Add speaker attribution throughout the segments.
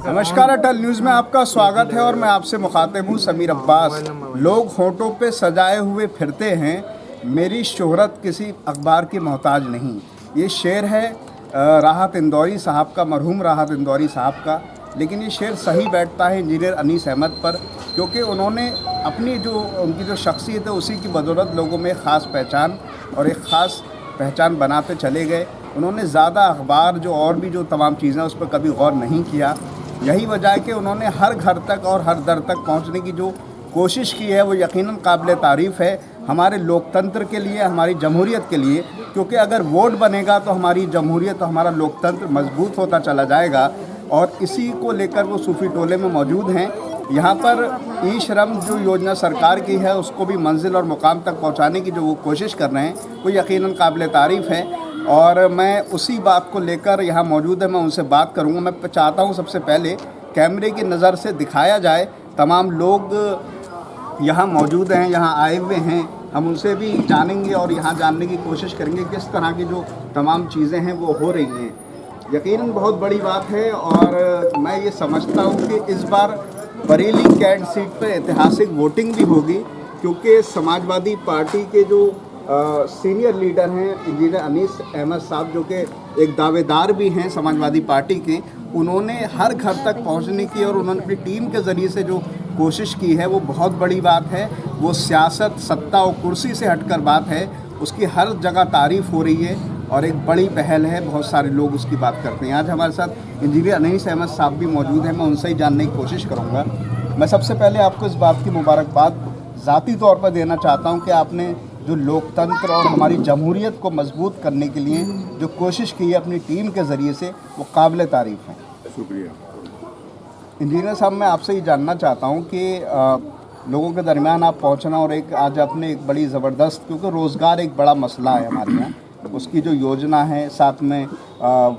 Speaker 1: नमस्कार, अटल न्यूज़ में आपका स्वागत है और मैं आपसे मुखातिब हूँ समीर अब्बास। लोग होंठों पे सजाए हुए फिरते हैं, मेरी शोहरत किसी अखबार की मोहताज नहीं। ये शेर है राहत इंदौरी साहब का, मरहूम राहत इंदौरी साहब का। लेकिन ये शेर सही बैठता है इंजीनियर अनीस अहमद पर, क्योंकि उन्होंने अपनी उनकी जो शख्सियत है उसी की बदौलत लोगों में ख़ास पहचान और एक ख़ास पहचान बनाते चले गए। उन्होंने ज़्यादा अखबार और भी जो तमाम चीज़ें उस पर कभी गौर नहीं किया। यही वजह है कि उन्होंने हर घर तक और हर दर तक पहुंचने की जो कोशिश की है वो यकीनन काबिल तारीफ़ है हमारे लोकतंत्र के लिए, हमारी जमहूरियत के लिए। क्योंकि अगर वोट बनेगा तो हमारी जमहूरियत, हमारा लोकतंत्र मजबूत होता चला जाएगा। और इसी को लेकर वो सूफी टोले में मौजूद हैं। यहाँ पर ई श्रम जो योजना सरकार की है उसको भी मंजिल और मुकाम तक पहुँचाने की जो वो कोशिश कर रहे हैं वो यकीनन काबिल तारीफ़ है। और मैं उसी बात को लेकर यहाँ मौजूद है, मैं उनसे बात करूँगा। मैं चाहता हूँ सबसे पहले कैमरे की नज़र से दिखाया जाए, तमाम लोग यहाँ मौजूद हैं, यहाँ आए हुए हैं, हम उनसे भी जानेंगे और यहाँ जानने की कोशिश करेंगे किस तरह की जो तमाम चीज़ें हैं वो हो रही हैं। यकीनन बहुत बड़ी बात है और मैं ये समझता हूँ कि इस बार बरेली कैंट सीट पर ऐतिहासिक वोटिंग भी होगी, क्योंकि समाजवादी पार्टी के जो सीनियर लीडर हैं इंजीनियर अनीस अहमद साहब, जो कि एक दावेदार भी हैं समाजवादी पार्टी के, उन्होंने हर घर तक पहुंचने की और उन्होंने अपनी टीम के ज़रिए से जो कोशिश की है वो बहुत बड़ी बात है। वो सियासत, सत्ता और कुर्सी से हटकर बात है, उसकी हर जगह तारीफ़ हो रही है और एक बड़ी पहल है, बहुत सारे लोग उसकी बात करते हैं। आज हमारे साथ इंजीनियर अनीस अहमद साहब भी मौजूद हैं, मैं उनसे ही जानने की कोशिश करूँगा। मैं सबसे पहले आपको इस बात की मुबारकबाद ज़ाती तौर पर देना चाहता हूँ कि आपने जो लोकतंत्र और हमारी जमहूरियत को मजबूत करने के लिए जो कोशिश की है अपनी टीम के ज़रिए से, वो काबिल तारीफ़ है।
Speaker 2: शुक्रिया।
Speaker 1: इंजीनियर साहब, मैं आपसे ये जानना चाहता हूँ कि लोगों के दरमियान आप पहुँचना और एक आज आपने एक बड़ी ज़बरदस्त, क्योंकि रोज़गार एक बड़ा मसला है हमारे यहाँ, उसकी जो योजना है, साथ में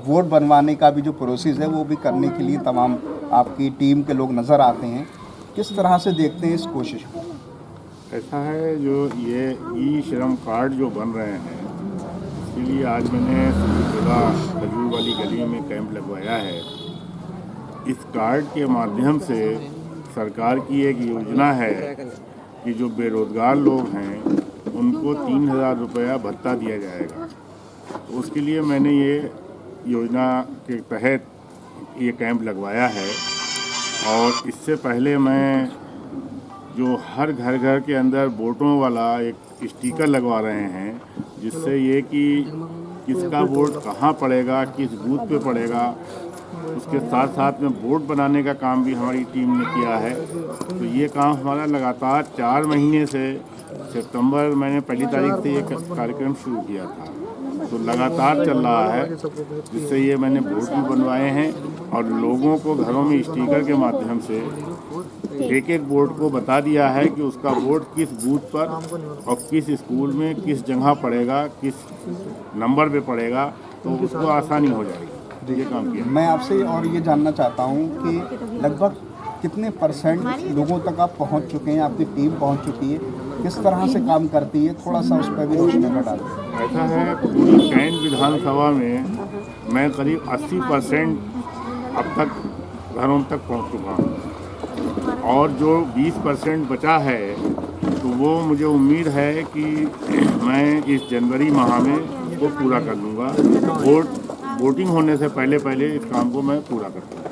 Speaker 1: वोट बनवाने का भी जो प्रोसेस है वो भी करने के लिए तमाम आपकी टीम के लोग नज़र आते हैं। किस तरह से देखते हैं इस कोशिश को?
Speaker 2: ऐसा है, जो ये ई श्रम कार्ड जो बन रहे हैं इसके लिए आज मैंने जिला खजूर वाली गली में कैंप लगवाया है। इस कार्ड के माध्यम से सरकार की एक योजना है कि जो बेरोज़गार लोग हैं उनको 3,000 रुपया भत्ता दिया जाएगा। तो उसके लिए मैंने ये योजना के तहत ये कैंप लगवाया है। और इससे पहले मैं जो हर घर घर के अंदर वोटों वाला एक स्टिकर लगवा रहे हैं, जिससे ये कि किसका वोट कहाँ पड़ेगा, किस बूथ पे पड़ेगा, उसके साथ साथ में वोट बनाने का काम भी हमारी टीम ने किया है। तो ये काम हमारा लगातार 4 महीने से, सितंबर मैंने 1 तारीख से ये कार्यक्रम शुरू किया था, तो लगातार चल रहा है। जिससे ये मैंने वोट भी बनवाए हैं और लोगों को घरों में स्टिकर के माध्यम से एक एक वोट को बता दिया है कि उसका वोट किस बूथ पर और किस स्कूल में किस जगह पड़ेगा, किस नंबर पे पड़ेगा, तो उसको आसानी हो जाएगी। ये काम किया।
Speaker 1: मैं आपसे और ये जानना चाहता हूँ कि लगभग कितने % लोगों तक आप पहुँच चुके हैं, आपकी टीम पहुँच चुकी है, किस तरह से काम करती है, थोड़ा सा उस पर भी रोशनी डाल दें।
Speaker 2: ऐसा है, पूरी कैंट विधानसभा में मैं करीब 80% अब तक घरों तक पहुँच चुका हूँ और जो 20% बचा है तो वो मुझे उम्मीद है कि मैं इस जनवरी माह में इसको पूरा कर लूँगा। वोटिंग होने से पहले इस काम को मैं पूरा कर दूँगा।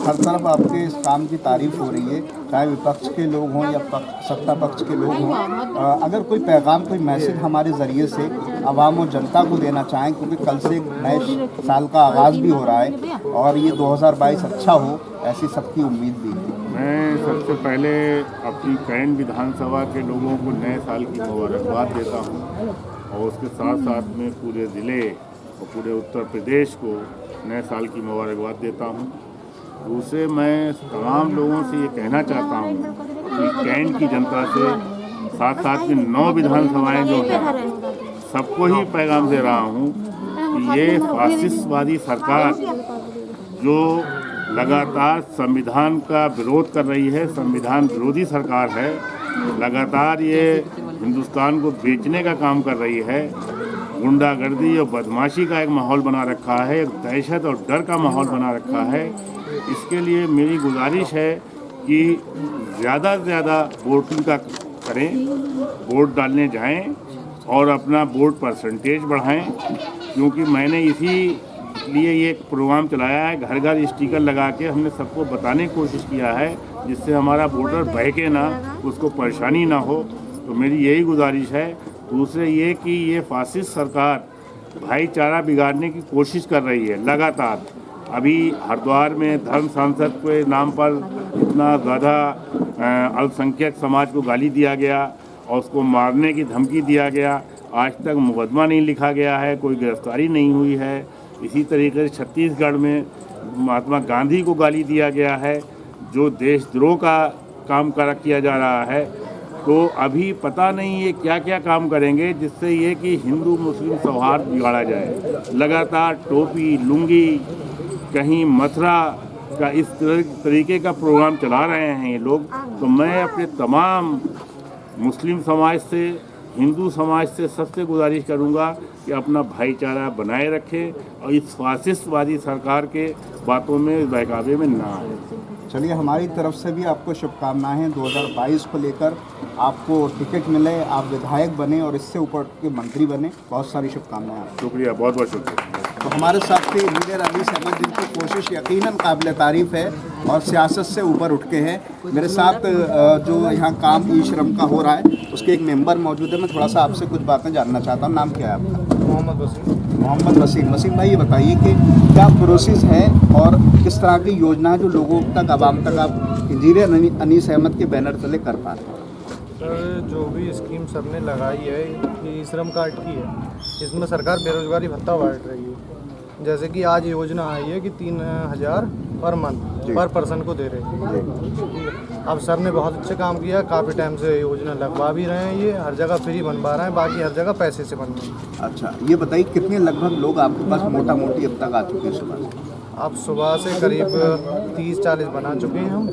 Speaker 1: हर तरफ आपके इस काम की तारीफ़ हो रही है, चाहे विपक्ष के लोग हों या सत्ता पक्ष के लोग हों। अगर कोई पैगाम, कोई मैसेज हमारे ज़रिए से आवाम और जनता को देना चाहें, क्योंकि कल से एक नए साल का आगाज़ भी हो रहा है और ये 2022 अच्छा हो, ऐसी सबकी उम्मीद भी है।
Speaker 2: मैं सबसे पहले अपनी कैंट विधानसभा के लोगों को नए साल की मुबारकबाद देता हूँ और उसके साथ साथ में पूरे ज़िले और पूरे उत्तर प्रदेश को नए साल की मुबारकबाद देता हूँ। दूसरे, मैं तमाम लोगों से ये कहना चाहता हूँ कि कैंट की जनता से, साथ साथ में 9 विधानसभाएँ जो हैं, सबको ही पैगाम दे रहा हूँ कि ये फासिस्टवादी सरकार जो लगातार संविधान का विरोध कर रही है, संविधान विरोधी सरकार है, लगातार ये हिंदुस्तान को बेचने का काम कर रही है। गुंडागर्दी और बदमाशी का एक माहौल बना रखा है, एक दहशत और डर का माहौल बना रखा है। इसके लिए मेरी गुजारिश है कि ज़्यादा से ज़्यादा वोटिंग का करें, वोट डालने जाएं और अपना वोट परसेंटेज बढ़ाएं, क्योंकि मैंने इसी लिए ये प्रोग्राम चलाया है। घर घर स्टिकर लगा के हमने सबको बताने की कोशिश किया है, जिससे हमारा वोटर बहके ना, उसको परेशानी ना हो। तो मेरी यही गुजारिश है। दूसरे ये कि ये फासिस्ट सरकार भाईचारा बिगाड़ने की कोशिश कर रही है लगातार। अभी हरिद्वार में धर्म सांसद के नाम पर इतना ज़्यादा अल्पसंख्यक समाज को गाली दिया गया और उसको मारने की धमकी दिया गया। आज तक मुकदमा नहीं लिखा गया है, कोई गिरफ्तारी नहीं हुई है। इसी तरीके से छत्तीसगढ़ में महात्मा गांधी को गाली दिया गया है, जो देशद्रोह का काम किया जा रहा है। तो अभी पता नहीं ये क्या क्या काम करेंगे जिससे ये कि हिंदू मुस्लिम सौहार्द बिगाड़ा जाए। लगातार टोपी, लुंगी, कहीं मथुरा का इस तरीके का प्रोग्राम चला रहे हैं ये लोग। तो मैं अपने तमाम मुस्लिम समाज से, हिंदू समाज से सबसे गुजारिश करूंगा कि अपना भाईचारा बनाए रखें और इस फासिस्टवादी सरकार के बातों में, बहकावे में ना आए।
Speaker 1: चलिए, हमारी तरफ से भी आपको शुभकामनाएं हैं। 2022 को लेकर आपको टिकट मिले, आप विधायक बने और इससे ऊपर के मंत्री बने। बहुत सारी शुभकामनाएं आपको।
Speaker 2: शुक्रिया, बहुत बहुत शुक्रिया।
Speaker 1: तो हमारे साथ थे इंजीनियर अनीस अहमद, जिनकी कोशिश यकीनन काबिल तारीफ़ है और सियासत से ऊपर उठ के है। मेरे साथ जो यहाँ काम ई श्रम का हो रहा है उसके एक मेंबर मौजूद है। मैं थोड़ा सा आपसे कुछ बातें जानना चाहता हूँ। नाम क्या है आपका?
Speaker 3: मोहम्मद वसीम।
Speaker 1: मोहम्मद वसीम। वसीम भाई, ये बताइए कि क्या प्रोसेस है और किस तरह की योजना है जो लोगों तक, आवाम तक आप इंजीनियर अनीस अहमद के बैनर तले कर पा रहे हैं?
Speaker 3: सर, जो भी स्कीम सबने लगाई है ये श्रम कार्ड की है। इसमें सरकार बेरोजगारी भत्ता बांट रही है। जैसे कि आज योजना आई है कि 3000 पर मंथ पर पर्सन को दे रहे हैं। ठीक है। अब सर ने बहुत अच्छे काम किया, काफ़ी टाइम से योजना लगवा भी रहे हैं। ये हर जगह फ्री बनवा रहे हैं, बाकी हर जगह पैसे से बनवा रहे हैं।
Speaker 1: अच्छा, ये बताइए कितने लगभग लोग आपके पास मोटा मोटी अब तक आ चुके हैं सुबह से?
Speaker 3: अब सुबह से करीब 30-40 बना चुके हैं हम।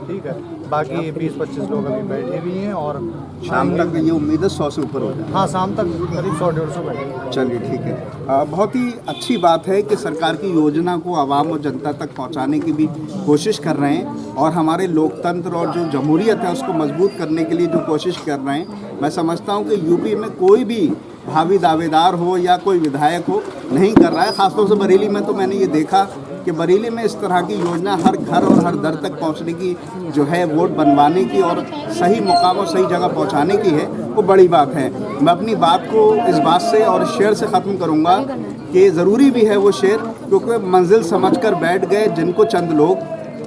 Speaker 3: ठीक है। बाकी 20-25 लोग अभी बैठे भी हैं और
Speaker 1: शाम तक ये उम्मीद है 100 से ऊपर हो जाए।
Speaker 3: हाँ, शाम तक करीब 100-150 बैठे।
Speaker 1: चलिए, ठीक है। बहुत ही अच्छी बात है कि सरकार की योजना को आवाम और जनता तक पहुंचाने की भी कोशिश कर रहे हैं और हमारे लोकतंत्र और जो जमहूरियत है उसको मजबूत करने के लिए जो कोशिश कर रहे हैं। मैं समझता हूं कि यूपी में कोई भी भावी दावेदार हो या कोई विधायक हो नहीं कर रहा है। ख़ासतौर से बरेली में तो मैंने ये देखा कि बरेली में इस तरह की योजना हर घर और हर दर तक पहुंचने की जो है, वोट बनवाने की और सही मुकाम और सही जगह पहुंचाने की है, वो बड़ी बात है। मैं अपनी बात को इस बात से और शेर से ख़त्म करूंगा कि ज़रूरी भी है वो शेर, क्योंकि मंजिल समझकर बैठ गए जिनको चंद लोग,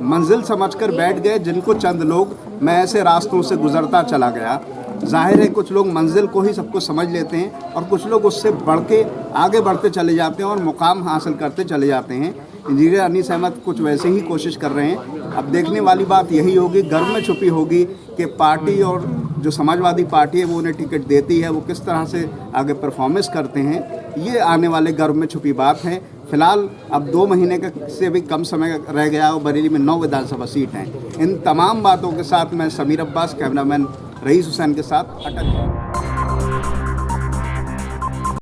Speaker 1: मंजिल समझकर बैठ गए जिनको चंद लोग, मैं ऐसे रास्तों से गुजरता चला गया। जाहिर है कुछ लोग मंजिल को ही सब कुछ समझ लेते हैं और कुछ लोग उससे बढ़ के आगे बढ़ते चले जाते हैं और मुकाम हासिल करते चले जाते हैं। इंजीनियर अनीस अहमद कुछ वैसे ही कोशिश कर रहे हैं। अब देखने वाली बात यही होगी, गर्व में छुपी होगी कि पार्टी और जो समाजवादी पार्टी है वो उन्हें टिकट देती है, वो किस तरह से आगे परफॉर्मेंस करते हैं, ये आने वाले गर्व में छुपी बात है। फिलहाल अब 2 महीने का से भी कम समय रह गया और बरेली में 9 विधानसभा सीट हैं। इन तमाम बातों के साथ मैं समीर अब्बास, कैमरामैन रईस हुसैन के साथ अटक।